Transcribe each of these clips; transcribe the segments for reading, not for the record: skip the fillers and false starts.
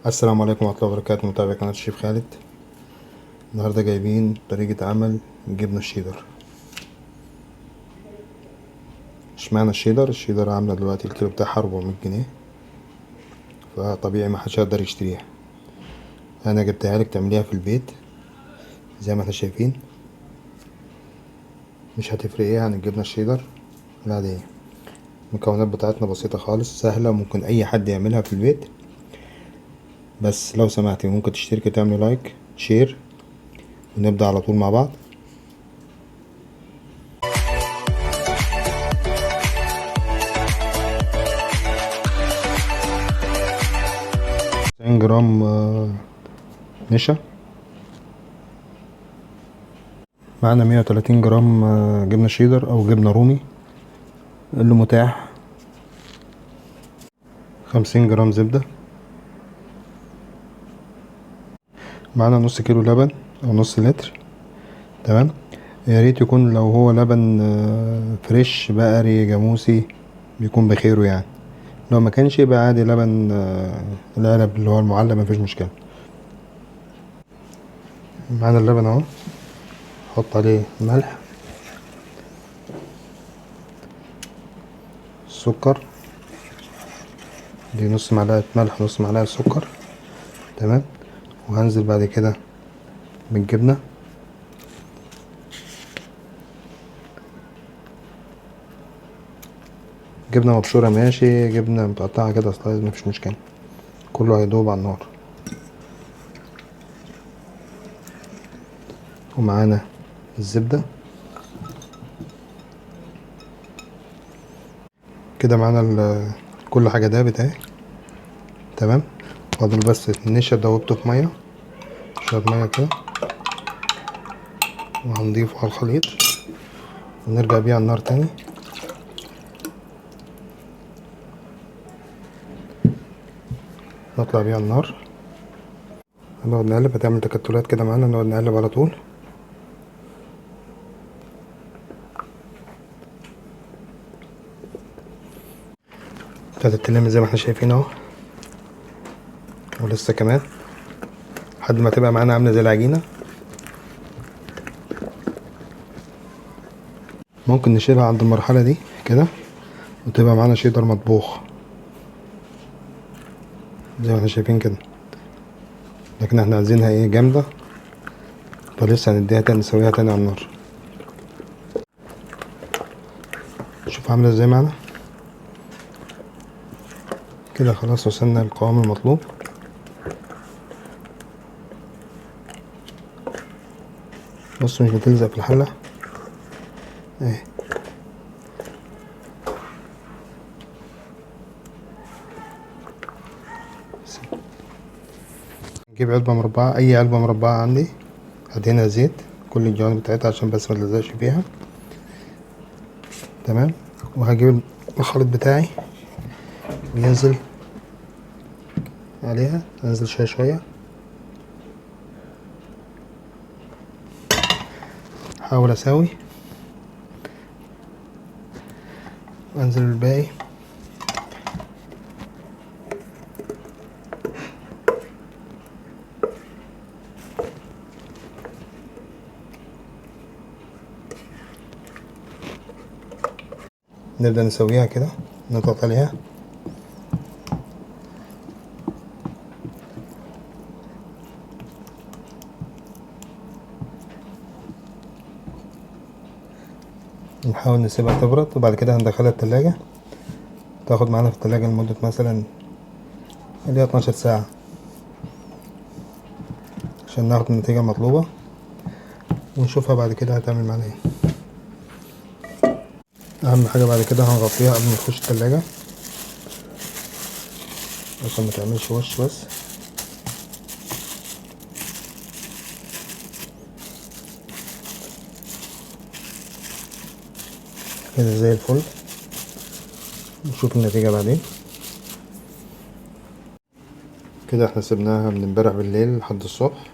السلام عليكم ورحمة الله وبركاته. متابع قناة الشيف خالد. النهاردة جايبين طريقة عمل الجبنة الشيدر. اشمعنى الشيدر عاملة دلوقتي الكيلو بتاعها 400 جنيه، فطبيعي محدش هيقدر يشتريها. انا جبتها لك تعمليها في البيت زي ما احنا شايفين. مش هتفرق ايه عن الجبنة الشيدر العادية. المكونات بتاعتنا بسيطة خالص، سهلة، ممكن اي حد يعملها في البيت. بس لو سمحتي ممكن تشتركي تعملي لايك شير ونبدأ على طول مع بعض. 90 جرام نشا. معانا 130 جرام جبنة شيدر او جبنة رومي اللي متاح. 50 جرام زبدة. معانا نص كيلو لبن او نص لتر. تمام. يا ريت يكون لو هو لبن فريش بقري جاموسي بيكون بخيره يعني. لو ما كانش يبقى عادي لبن العلب اللي هو المعلب، مفيش مشكلة. معانا اللبن اهو، نحط عليه ملح، سكر، دي نص معلقة ملح نص معلقة سكر. تمام. وهنزل بعد كده بالجبنة. جبنة مبشورة ماشي، جبنة متقطعة كده سلايز مفيش مشكلة، كله هيدوب على النار. ومعانا الزبدة. كده معانا كل حاجة دابت اهي. تمام. فاضل بس النشا دوبته في مية، شوية مية كده، وهنضيفه على الخليط ونرجع بيه على النار تاني. نطلع بيه على النار، هنقعد نقلب، هتعمل تكتلات كده معانا، نقعد نقلب على طول. ابتدت تلم زي ما احنا شايفين اهو، ولسه كمان لحد ما تبقى معانا عاملة زي العجينة. ممكن نشيلها عند المرحلة دي كده وتبقى معانا شيدر مطبوخ زي ما احنا شايفين كده، لكن احنا عايزينها ايه جامدة، فلسه هنديها تاني، نسويها تاني على النار. شوف عاملة ازاي معانا كده. خلاص وصلنا للقوام المطلوب. بص مش بتلزق في الحلة اهي. نجيب علبة مربعة، اي علبة مربعة عندي، هدهنها زيت كل الجوانب بتاعتها عشان بس ما تلزقش فيها. تمام. وهجيب الخليط بتاعي وينزل عليها، انزل شوية شوية، احاول اساوي وانزل الباقي. نبدأ نسويها كده، نضغط عليها. نحاول نسيبها تبرد وبعد كده هندخلها التلاجة، تاخد معانا في التلاجة لمدة مثلا اللي هي 12 ساعة عشان ناخد النتيجة المطلوبة، ونشوفها بعد كده هتعمل معانا ايه. اهم حاجة بعد كده هنغطيها قبل ما تخش التلاجة عشان ما تعملش وش بس. كده زي الفل. نشوف النتيجة بعدين. كده احنا سيبناها من امبارح بالليل لحد الصبح،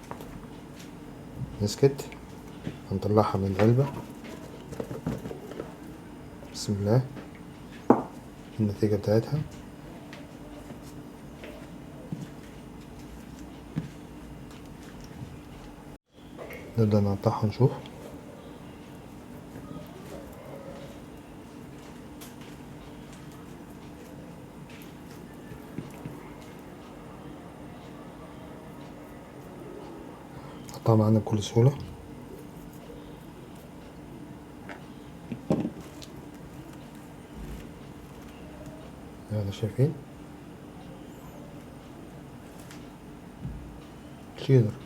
مسكت. هنطلعها من العلبة. بسم الله. النتيجة بتاعتها نبدأ نقطعها نشوف. نقطعها معانا بكل سهولة. زي ما شايفين شيدر.